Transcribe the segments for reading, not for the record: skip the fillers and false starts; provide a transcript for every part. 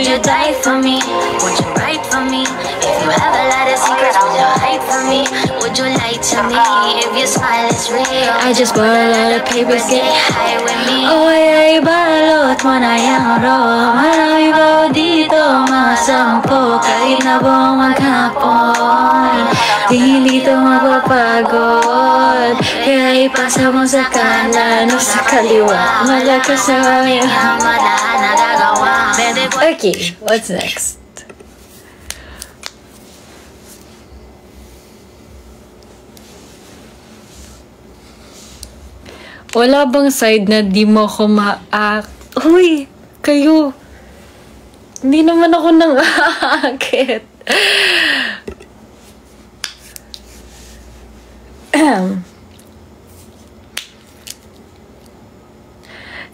Would you die for me? Would you write for me? If you have a lot of secrets, would you hide from me? Would you lie to me? If your smile is real, I just bought a lot of papers, get high with me. Oh, ay, balot mo na yung ro. Marami ba dito mga sampo? Kahit na buong maghapon, di dito mapapagod. Kaya ipasa mo sa kanan o sa kaliwa. Malakas sa amin. Okay, what's next? Wala bang side na di mo ako ma-act? Uy, kayo. Hindi naman ako nang aakit.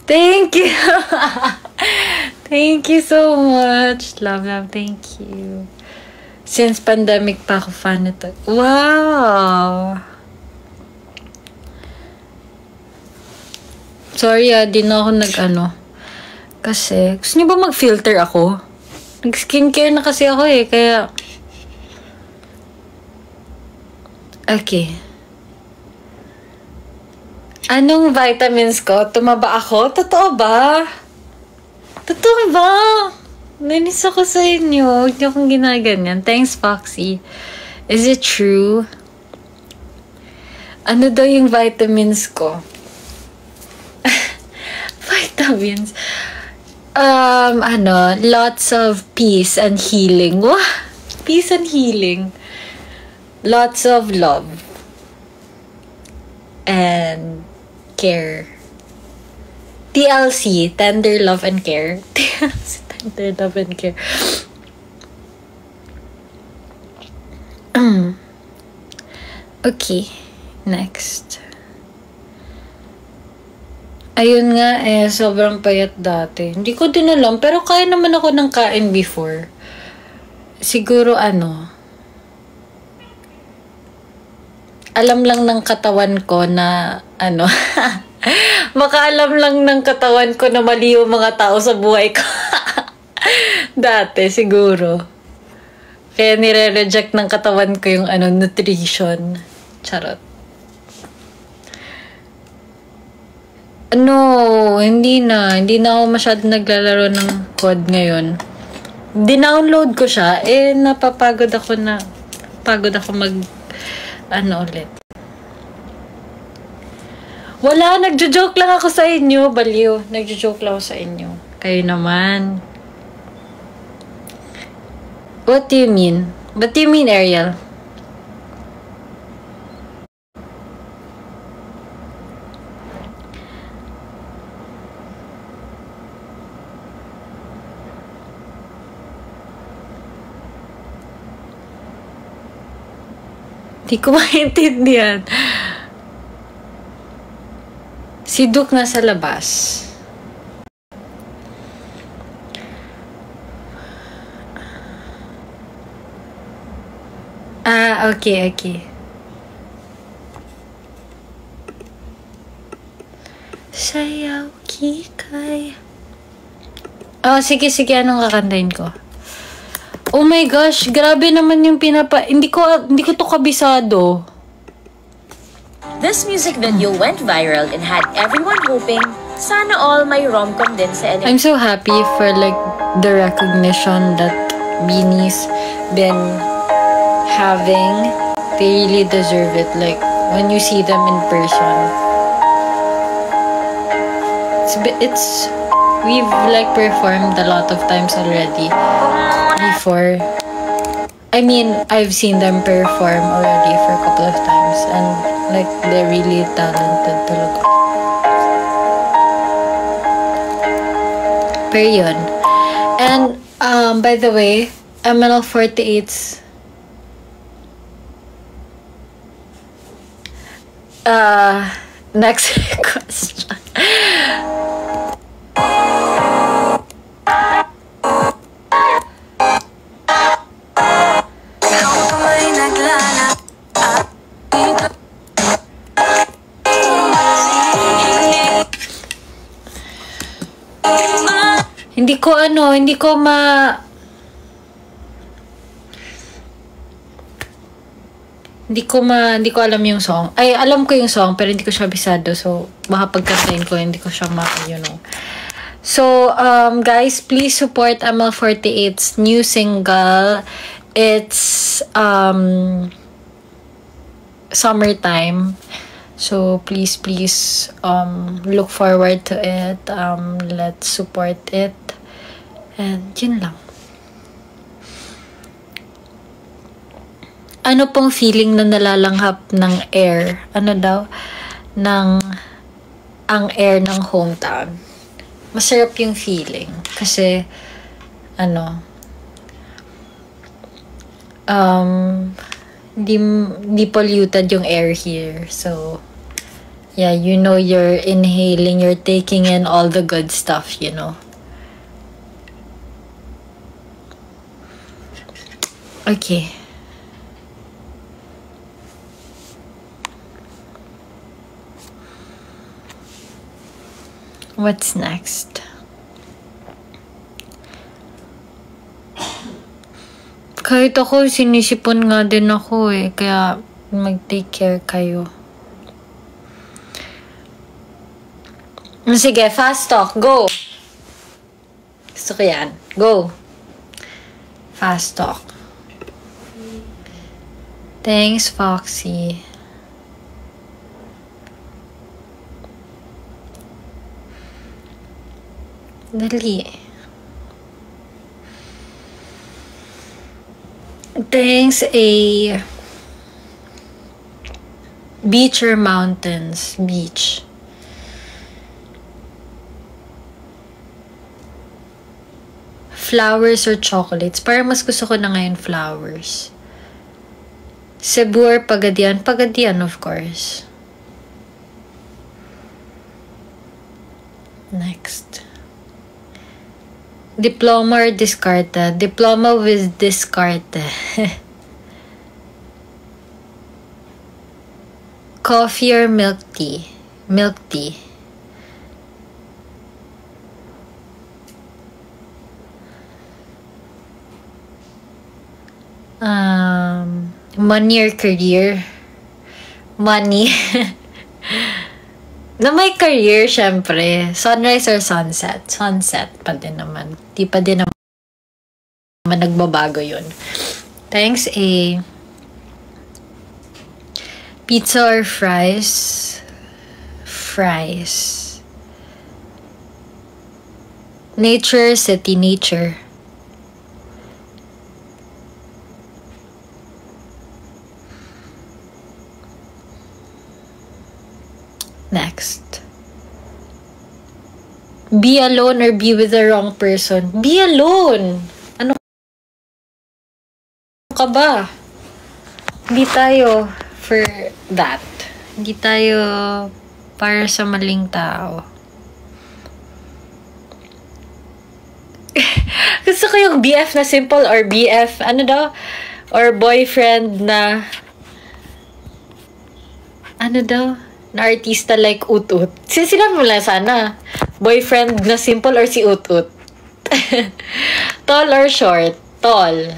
Thank you. Thank you so much. Love, thank you. Since pandemic pa ako fan nito. Wow. Sorry di na ako nag-ano. Kasi, gusto niyo ba mag-filter ako? Nag-skincare na kasi ako kaya... Okay. Anong vitamins ko? Tumaba ako? Totoo ba? Totoo ba? Nainis ako sa inyo. Huwag niyo akong ginaganyan. Thanks, Foxy. Is it true? Ano daw yung vitamins ko? Vitamins. Lots of peace and healing. Wah! Peace and healing. Lots of love. And care. TLC, tender love and care. TLC, tender love and care. Okay, next. Ayun nga sobrang payat dati. Hindi ko din alam, pero kaya naman ako ng kain before. Siguro alam lang ng katawan ko na makaalam lang ng katawan ko na mali yung mga tao sa buhay ko. Dati, siguro. Kaya nire-reject ng katawan ko yung nutrition. Charot. Hindi na ako masyado naglalaro ng COD ngayon. Dinownload ko siya, napapagod ako mag ulit. Wala, nagjo-joke lang ako sa inyo, baliw. Nagjo-joke lang ako sa inyo. Kayo naman. What do you mean? What do you mean, Ariel? Di ko maintindihan. Si Duke nasa labas. Okay. Sayaw kikay. Sige, anong kakantahin ko? Oh my gosh, grabe naman yung hindi ko to kabisado. This music video went viral and had everyone hoping sana all may rom-com din sa anime. I'm so happy for the recognition that Beanie's been having. They really deserve it. When you see them in person. We've performed a lot of times already. Before. I mean, I've seen them perform already for a couple of times and they're really talented talaga. Pero yun. And by the way, ML48's next question. Hindi ko alam yung song. Ay, alam ko yung song, pero hindi ko siya bisado. So, baka pagkantayin ko, hindi ko siya So, guys, please support ML48's new single. It's, summertime. So, please, look forward to it. Let's support it. And, yun lang. Ano pong feeling na nalalanghap ng air? Ano daw? Ang air ng hometown. Masarap yung feeling. Kasi, di polluted yung air here. So, yeah, you're inhaling, you're taking in all the good stuff, Okay. What's next? Kahit ako, sinisipon nga din ako eh. Kaya, mag-take care kayo. Sige, fast talk. Go! Gusto ko yan. Go! Fast talk. Thanks, Foxy. Dali. Thanks, a beach or mountains? Beach. Flowers or chocolates? Parang mas gusto ko na ngayon flowers. Cebu or Pagadian? Pagadian, of course. Next. Diploma or Discarte? Diploma with Discarte. Coffee or milk tea? Milk tea. Money or career? Money. Na may career, syempre. Sunrise or sunset? Sunset pa din naman. Di pa din naman nagbabago yun. Thanks, a pizza or fries? Fries. Nature, city, nature. Next. Be alone or be with the wrong person? Be alone! Ano ka ba? Hindi tayo for that. Hindi tayo para sa maling tao. Gusto ko yung BF na simple or BF, or boyfriend na na artista like Ut-Ut. Sila mo lang sana. Boyfriend na simple or si Ut-Ut. Tall or short? Tall.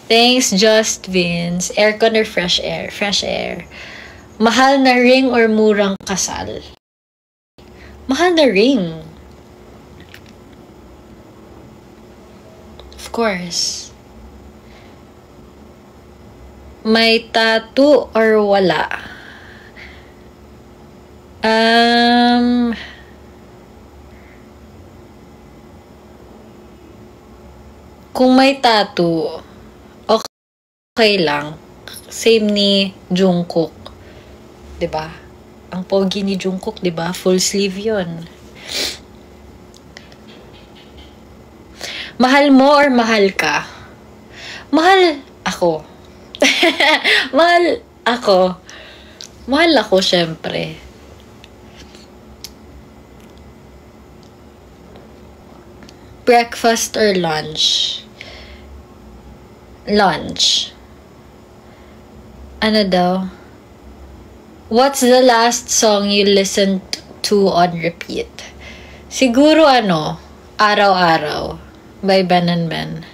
Thanks, Just Vince. Aircon or fresh air? Fresh air. Mahal na ring or murang kasal? Mahal na ring. Of course. May tattoo or wala? Kung may tattoo, okay lang. Same ni Jungkook. 'Di ba? Ang pogi ni Jungkook, 'di ba? Full sleeve 'yon. Mahal mo or mahal ka? Mahal ako. Mahal ako, syempre. Breakfast or lunch? Lunch. Ano daw? What's the last song you listened to on repeat? Siguro Araw-Araw by Ben and Ben.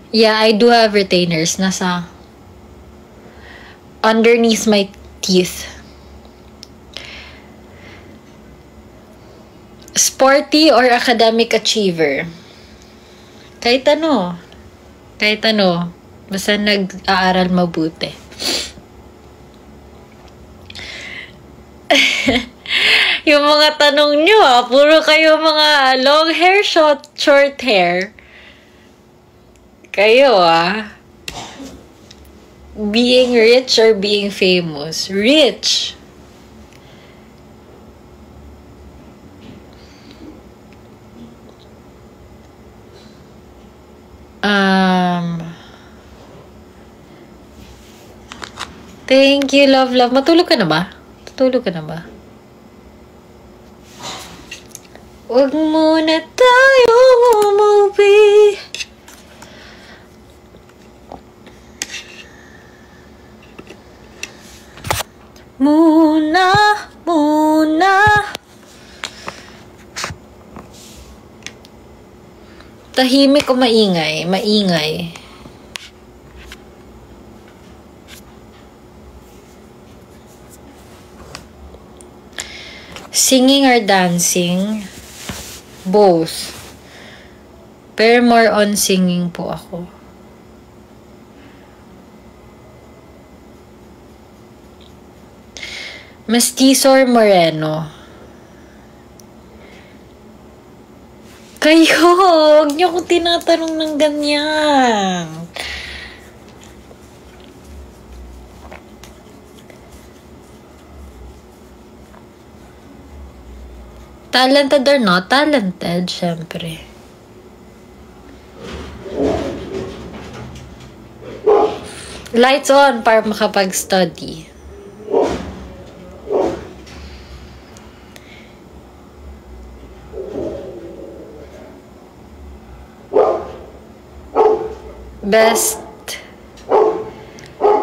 Yeah, I do have retainers. Nasa underneath my teeth. Sporty or academic achiever? Kahit ano. Basta nag-aaral mabuti. Yung mga tanong nyo, puro kayo mga long hair, short hair. Kayo, being rich or being famous? Rich. Thank you, love. Matulog ka na ba? Huwag muna tayong umuwi. Muna. Tahimik o maingay? Maingay. Singing or dancing? Both. Pero more on singing po ako. Mestizo or moreno? Kayo, huwag niyo akong tinatanong ng ganyan. Talented or not? Talented, syempre. Lights on para makapag-study.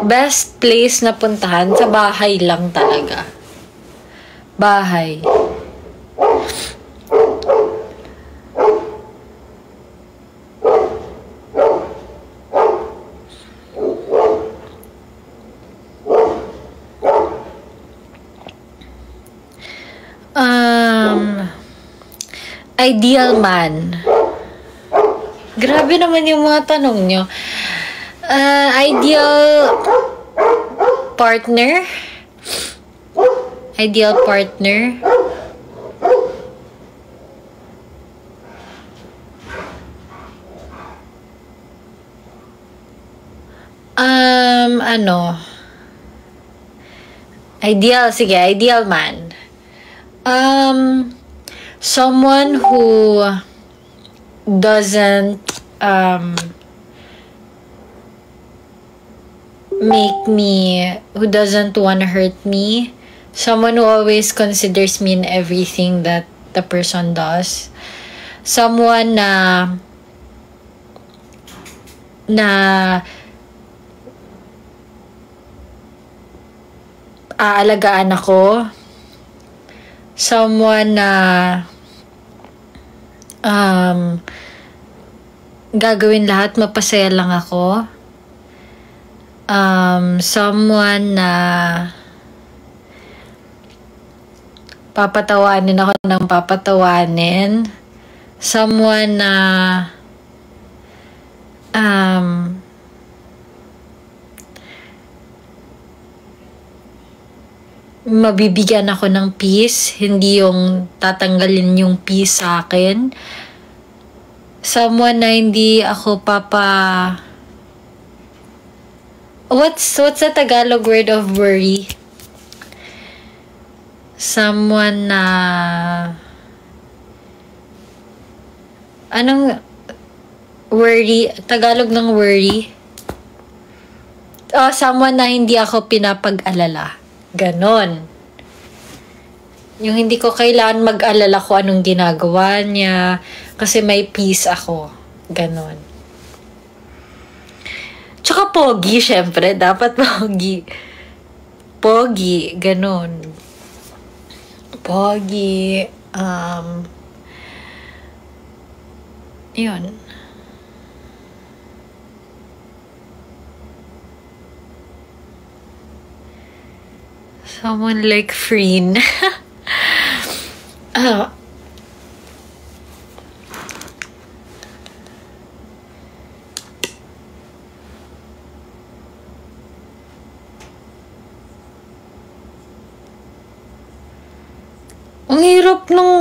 Best place na puntahan, sa bahay lang talaga. Bahay. Ideal man. Grabe naman yung mga tanong nyo. Ideal partner. Ideal partner. Ideal, sige, ideal man. Someone who doesn't who doesn't want to hurt me. Someone who always considers me in everything that the person does. Someone na aalagaan ako. Someone na gagawin lahat, mapasaya lang ako. Someone na papatawanin ako ng papatawanin. Someone na mabibigyan ako ng peace, hindi yung tatanggalin yung peace sa akin. Someone na hindi ako what's the Tagalog word of worry? Someone na anong worry? Tagalog ng worry? Someone na hindi ako pinapag-alala. Ganon. Yung hindi ko kailangan mag-alala ko anong ginagawa niya kasi may peace ako. Ganon. Tsaka pogi, syempre. Dapat pogi. Pogi, ganun. Pogi, yun. Someone like Freen.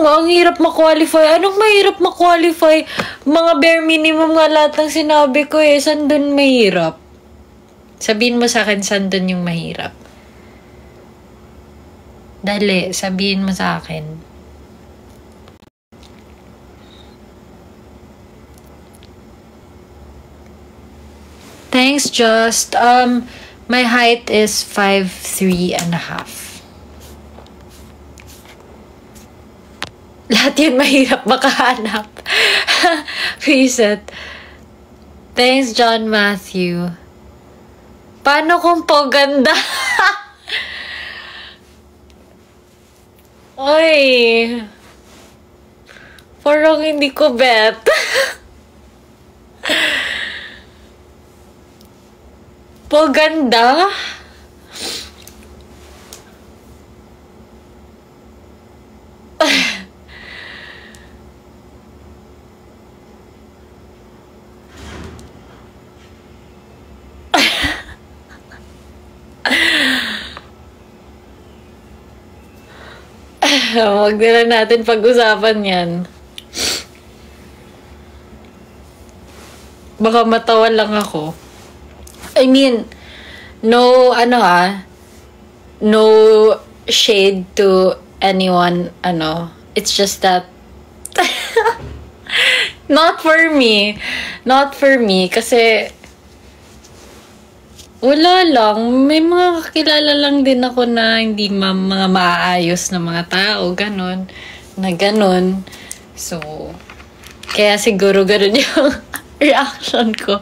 Ang hirap ma-qualify. Anong mahirap ma-qualify? Mga bare minimum nga lahat ng sinabi ko eh. Saan dun mahirap? Sabihin mo sa akin, saan dun yung mahirap? Dali, sabihin mo sa akin. Thanks, Just. My height is 5'3.5". Lahat yan mahirap makahanap. Reset. Thanks, John Matthew. Paano kung poganda? Oy. Parang hindi ko bet. Poganda? Huwag na lang natin pag-usapan yan. Baka matawa lang ako. I mean, no shade to anyone, It's just that, not for me, kasi, wala lang. May mga kakilala lang din ako na hindi mga maayos na mga tao, ganon. So, kaya siguro ganon yung reaction ko.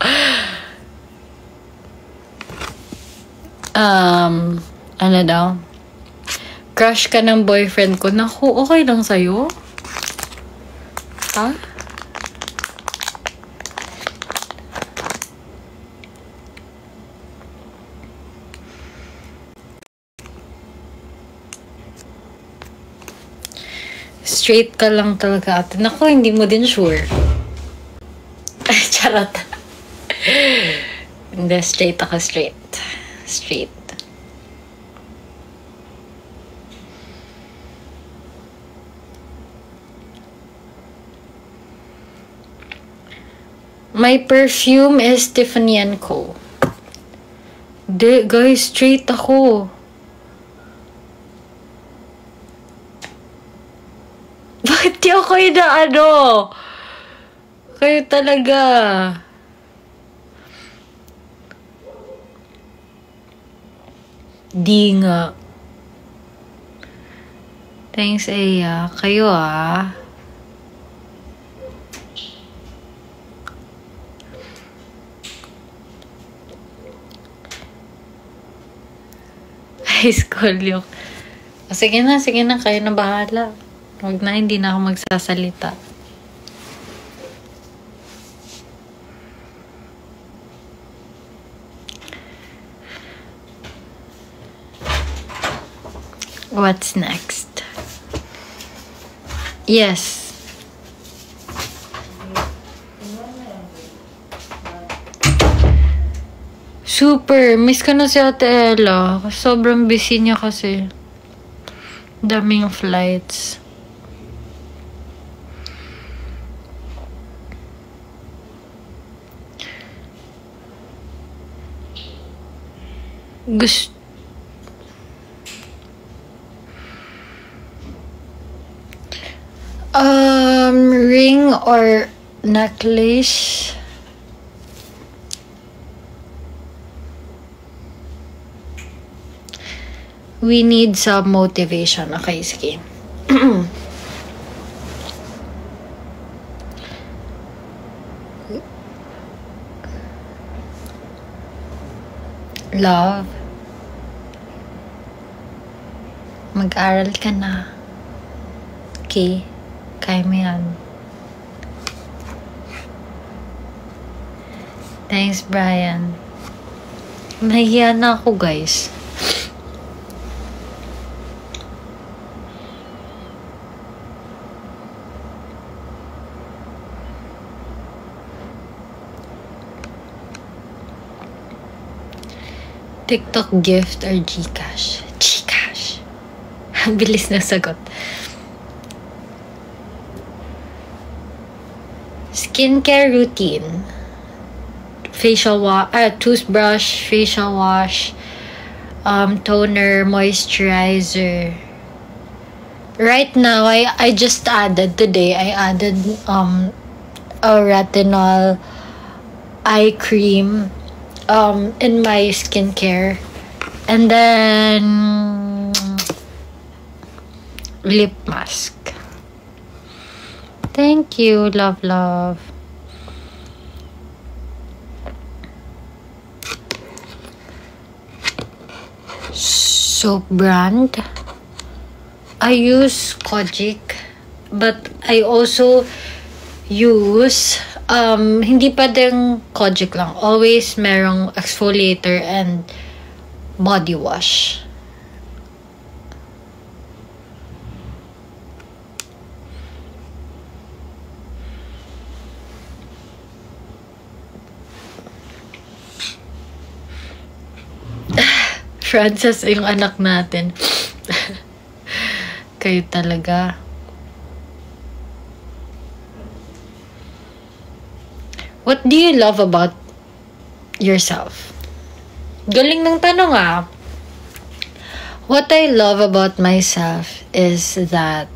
Ano daw? Crush ka ng boyfriend ko. Naku, okay lang sa'yo? Ha? Straight ka lang talaga ate. Naku, hindi mo din sure. Ay, charot. Hindi, straight ako, straight. Straight. My perfume is Tiffany & Co. Di, guys, straight ako. Bakit di ako inaano? Kayo talaga. Di nga. Thanks, Aya. Kayo High school yung... Sige na, kayo na bahala. Huwag na, hindi na ako magsasalita. What's next? Yes. Super. Miss ko na si Ate Ella. Sobrang busy niya kasi. Daming flights. Ring or necklace? We need some motivation. Okay, sige. Love. Mag-aral ka na. Okay? Kaya mo yan. Thanks, Brian. Nahihiya na ako, guys. TikTok gift or GCash? GCash. Ang bilis na sagot. Skincare routine. Facial wash, toothbrush, facial wash, toner, moisturizer. Right now, I just added today, I added a retinol eye cream in my skincare, and then lip mask. Thank you, love. Soap brand, I use Kojic, but I also use hindi pa din Kojic lang. Always merong exfoliator and body wash. Frances, yung anak natin. Kayo talaga. What do you love about yourself? Galing ng tanong ah. What I love about myself is that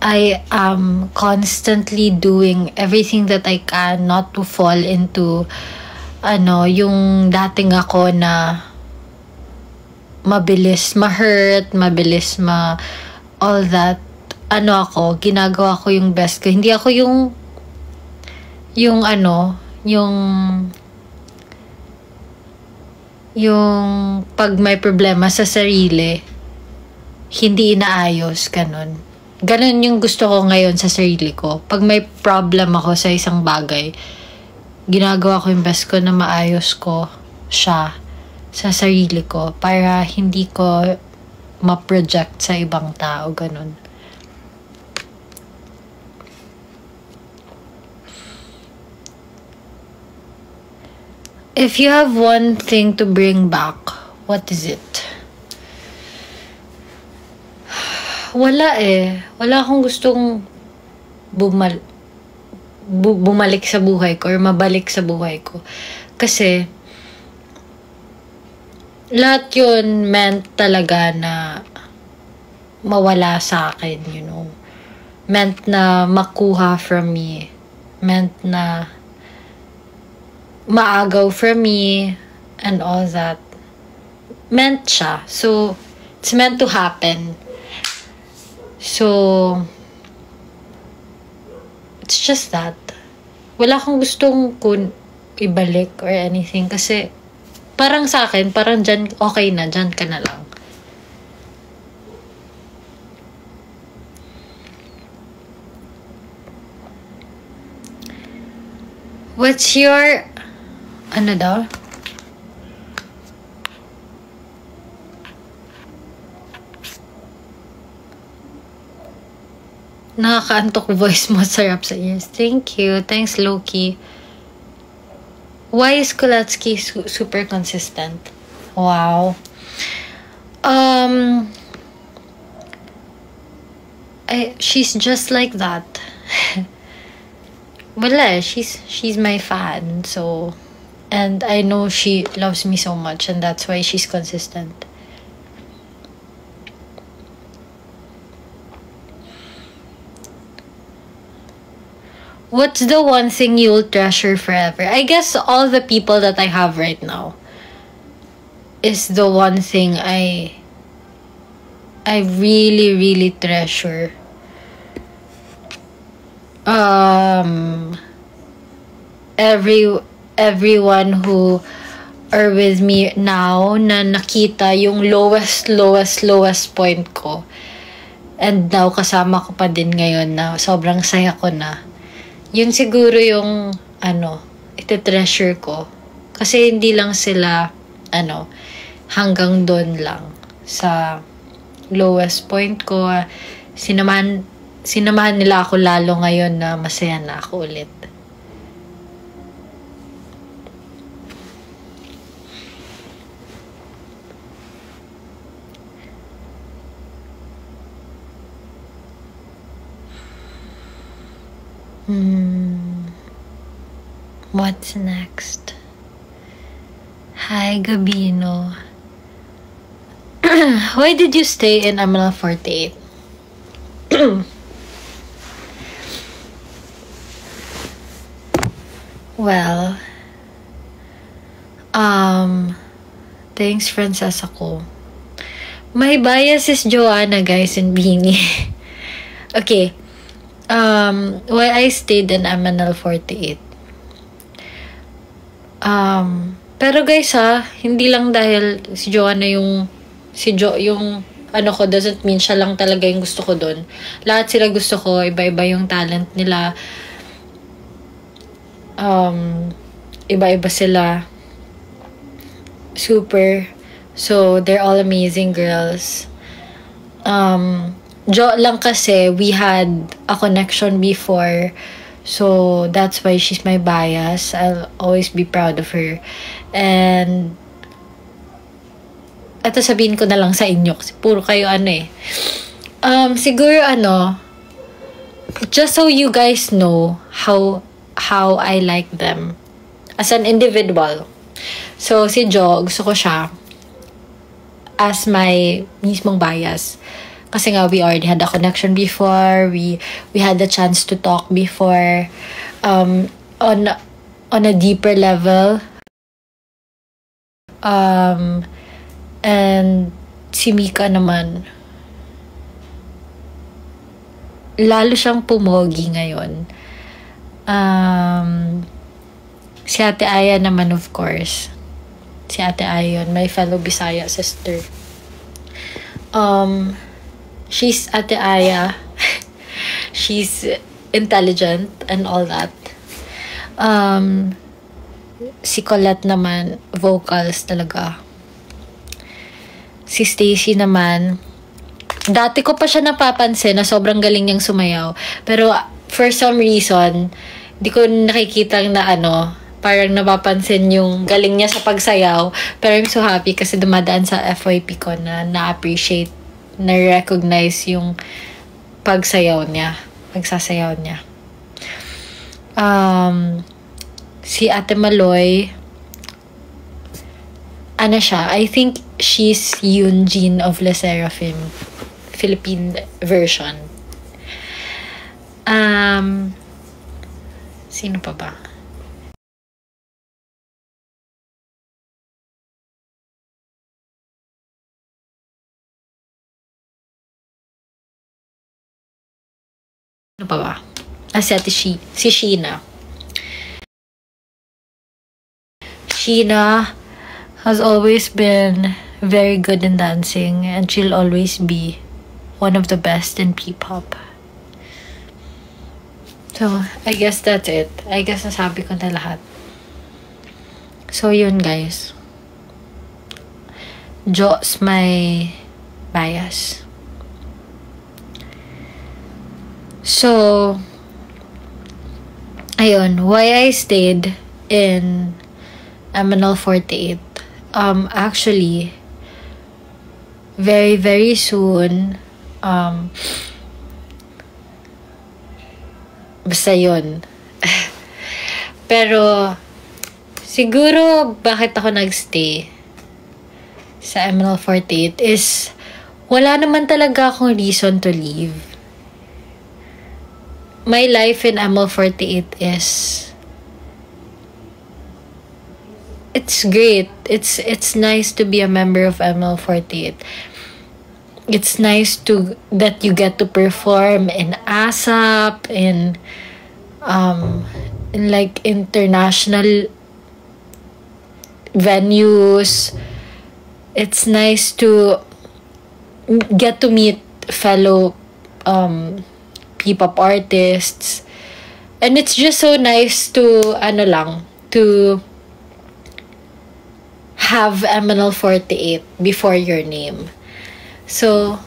I am constantly doing everything that I can not to fall into yung dating ako na mabilis ma-hurt, mabilis all that. Ginagawa ko yung best ko. Hindi ako yung pag may problema sa sarili, hindi inaayos, ganun. Ganun yung gusto ko ngayon sa sarili ko. Pag may problem ako sa isang bagay, ginagawa ko yung best ko na maayos ko siya sa sarili ko para hindi ko ma-project sa ibang tao, ganun. If you have one thing to bring back, what is it? Wala eh. Wala akong gustong bumalik sa buhay ko or mabalik sa buhay ko. Kasi lahat yun meant talaga na mawala sa akin, Meant na makuha from me. Meant na maagaw from me and all that. Meant siya. So, it's meant to happen. So, it's just that. Wala akong gustong ibalik or anything kasi parang sa akin, parang dyan, okay na, dyan ka na lang. What's your, daw? Nakakaantok voice mo, sarap sa ears. Thank you. Thanks, Loki. Why is Kulatsky super consistent? Wow. She's just like that. Wala, she's my fan, so, and I know she loves me so much, and that's why she's consistent. What's the one thing you'll treasure forever? I guess all the people that I have right now is the one thing I really, really treasure. Everyone who or with me now na nakita yung lowest point ko. And now, kasama ko pa din ngayon na sobrang saya ko na. Yun siguro yung, iti-treasure ko. Kasi hindi lang sila, hanggang doon lang. Sa lowest point ko, sinamahan nila ako lalo ngayon na masaya na ako ulit. What's next? Hi, Gabino. Why did you stay in ML48? Well, thanks, Francesa ko. My bias is Joanna, guys, and Beanie. Okay. Why I stayed in MNL48. Pero guys hindi lang dahil si Joanna yung ko, doesn't mean siya lang talaga yung gusto ko doon. Lahat sila gusto ko, iba-iba yung talent nila. Iba-iba sila. Super. So, they're all amazing girls. Jo lang kasi, we had a connection before. So, that's why she's my bias. I'll always be proud of her. And, eto sabihin ko na lang sa inyo kasi puro kayo siguro just so you guys know how I like them as an individual. So, si Jo, gusto ko siya as my mismong bias. Kasi nga, we already had a connection before. We had the chance to talk before on a deeper level. And si Mika naman, lalo siyang pumogi ngayon. Si Ate Aya naman, of course. Si Ate Aya, my fellow Bisaya sister. She's Ate Aya. She's intelligent and all that. Si Colette naman, vocals talaga. Si Stacy naman, dati ko pa siya napapansin na sobrang galing niyang sumayaw. Pero for some reason, di ko nakikita na parang napapansin yung galing niya sa pagsayaw. Pero I'm so happy kasi dumadaan sa FYP ko na na-appreciate, na-recognize yung pagsayaw niya, pagsasayaw niya. Si Ate Maloy, siya, I think she's Yoonjin of Le Seraphim, Philippine version. Sino pa ba? Ano pa ba? Si Sheena. Sheena has always been very good in dancing and she'll always be one of the best in P-pop. So, I guess that's it. I guess nasabi ko na lahat. So, yun guys. Jo's my bias. So, ayun, why I stayed in MNL48. Actually, very, very soon, basta yun. Pero, siguro, bakit ako nagstay sa MNL48 is, wala naman talaga akong reason to leave. My life in ML48 is, it's great. It's nice to be a member of ML48. It's nice that you get to perform in ASAP, in like international venues. It's nice to get to meet fellow P-pop artists. And it's just so nice to, to have MNL48 before your name. So,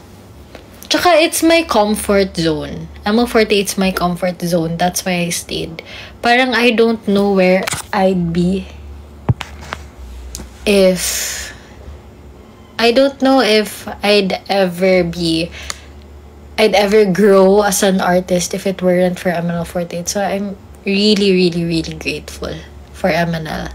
tsaka it's my comfort zone. MNL48's my comfort zone. That's why I stayed. Parang I don't know where I'd be if... I don't know if I'd ever grow as an artist if it weren't for MNL48. So I'm really, really, really grateful for MNL.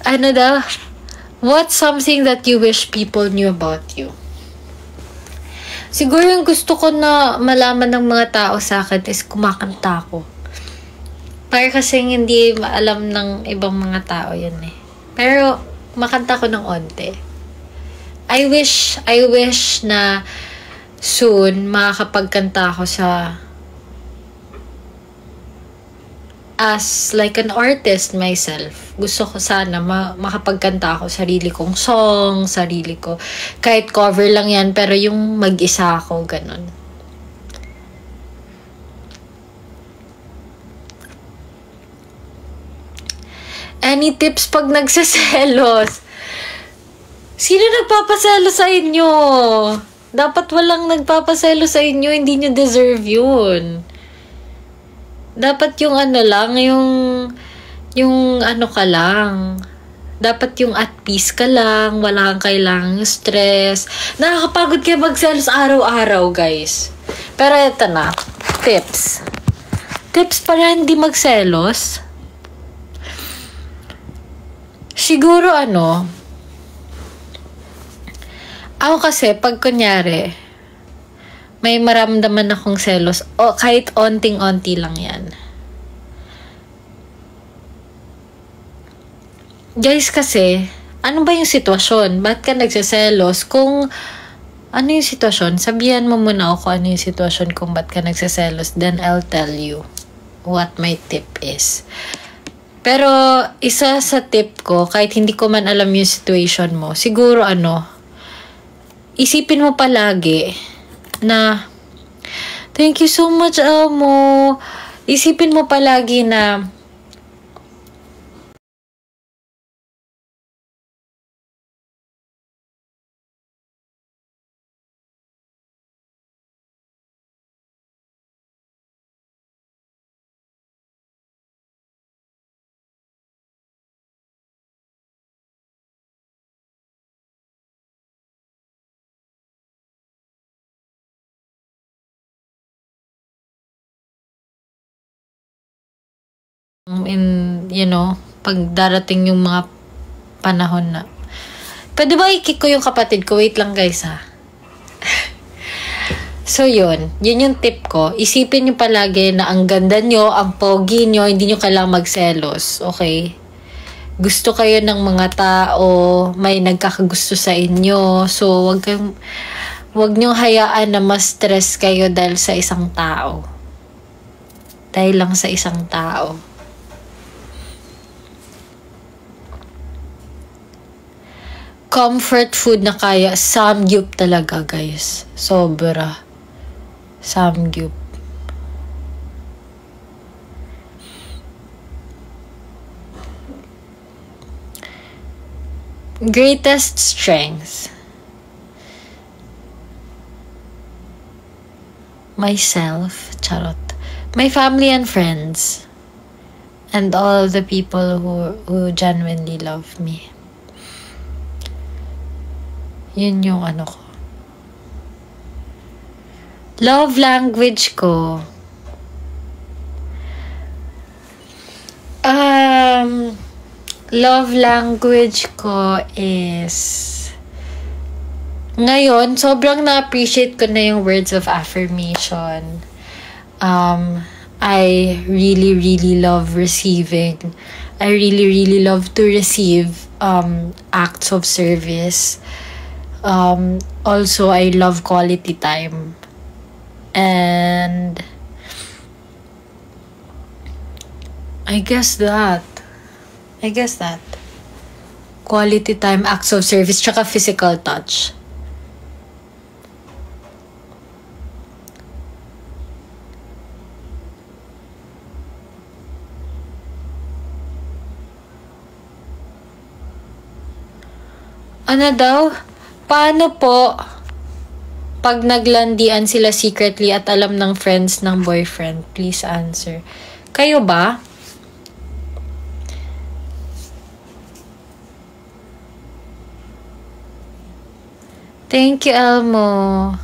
Ano daw? What's something that you wish people knew about you? Siguro yung gusto ko na malaman ng mga tao sa akin is kumakanta ako. Para kasing hindi maalam ng ibang mga tao yun eh. Pero makanta ko ng onte. I wish na soon makakapagkanta ako as like an artist myself. Gusto ko sana makapagkanta ako sarili kong song, sarili ko. Kahit cover lang yan, pero yung mag-isa ako, ganun. Any tips pag nagsaselos? Sino nagpapaselo sa inyo? Dapat walang nagpapaselo sa inyo, hindi nyo deserve yun. Dapat yung lang, yung ka lang. Dapat yung at peace ka lang, wala kang kailangang stress. Nakakapagod kayo magselos araw-araw, guys. Pero eto na, tips. Tips para hindi magselos. Siguro ako kasi pag kunyari, may maramdaman akong selos, o kahit onting-onti lang yan. Guys, kasi, ano ba yung sitwasyon? Ba't ka nagsiselos? Kung ano yung sitwasyon, sabihan mo muna ako ano yung sitwasyon kung ba't ka nagsiselos. Then I'll tell you what my tip is. Pero, isa sa tip ko, kahit hindi ko man alam yung situation mo, siguro isipin mo palagi na thank you so much, Amo. Isipin mo palagi na pag darating yung mga panahon na pwede ba i-kick ko yung kapatid ko? Wait lang, guys, ha. So yun yung tip ko. Isipin nyo palagi na ang ganda nyo, ang pogi nyo, hindi nyo kailangang magselos, okay? Gusto kayo ng mga tao, may nagkakagusto sa inyo, so wag nyo hayaan na ma-stress kayo dahil sa isang tao. Dahil lang sa isang tao. Comfort food na kaya, samgyup talaga, guys. Sobra. Samgyup. Greatest strengths. Myself, charot. My family and friends. And all the people who genuinely love me. Yun yung ko. Love language ko. Love language ko is ngayon, sobrang na-appreciate ko na yung words of affirmation. I really, really love receiving. I really, really love to receive acts of service. Also, I love quality time. And I guess that. Quality time, acts of service, tsaka physical touch. Ano daw? Paano po pag naglandian sila secretly at alam ng friends ng boyfriend? Please answer. Kayo ba? Thank you, Elmo.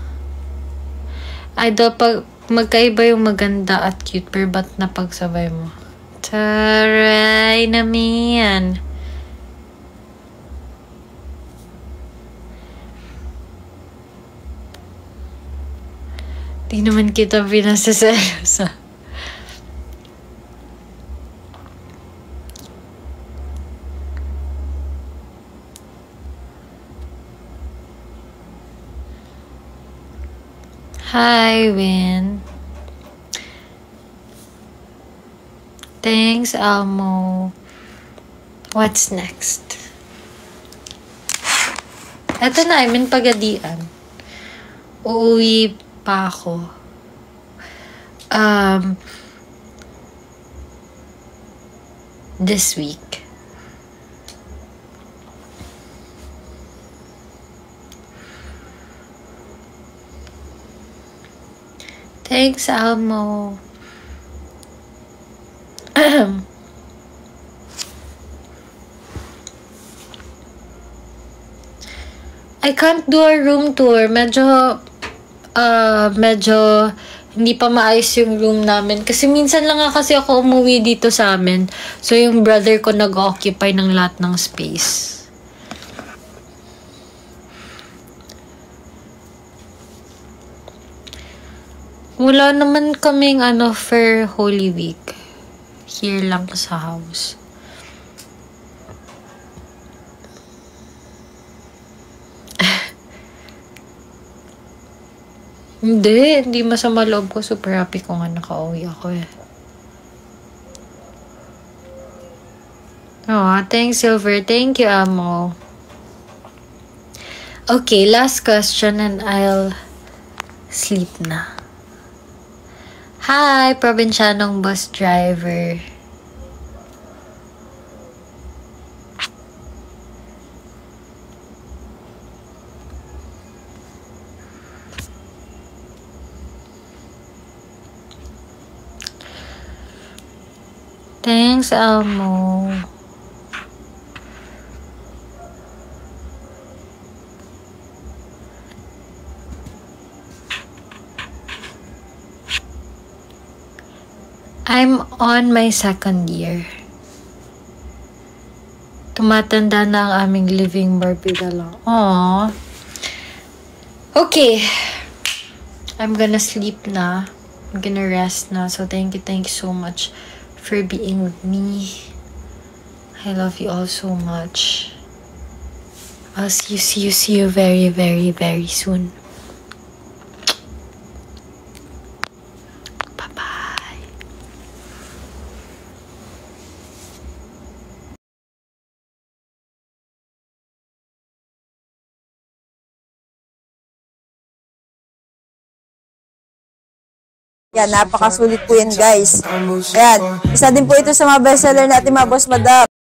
Idol, pag magkaiba yung maganda at cute, pero ba't napagsabay mo? Taray naman. Di naman kita pinasaselosa. Hi, Win. Thanks, Elmo. What's next? Eto na, I'm in Pagadian. Uuwi pa ako. This week. Thanks, Elmo. I can't do a room tour. Medyo hindi pa maayos yung room namin. Kasi minsan lang nga kasi ako umuwi dito sa amin. So, yung brother ko nag-occupy ng lahat ng space. Wala naman kaming for Holy Week. Here lang sa house. Hindi masama loob ko. Super happy ko nga nakauwi ako eh. Oh, thanks, Silver. Thank you, Amo. Okay, last question and I'll sleep na. Hi, probinsyanong bus driver. Thanks, Elmo. I'm on my 2nd year. Tumatanda na ang aming living barbida lang. Aww. Okay. I'm gonna sleep na. I'm gonna rest na. So thank you so much for being with me. I love you all so much. I'll see you very, very, very soon. Bye-bye. Yan, napakasulit po yan guys. Ayan, isa din po ito sa mga bestseller natin mga boss madam.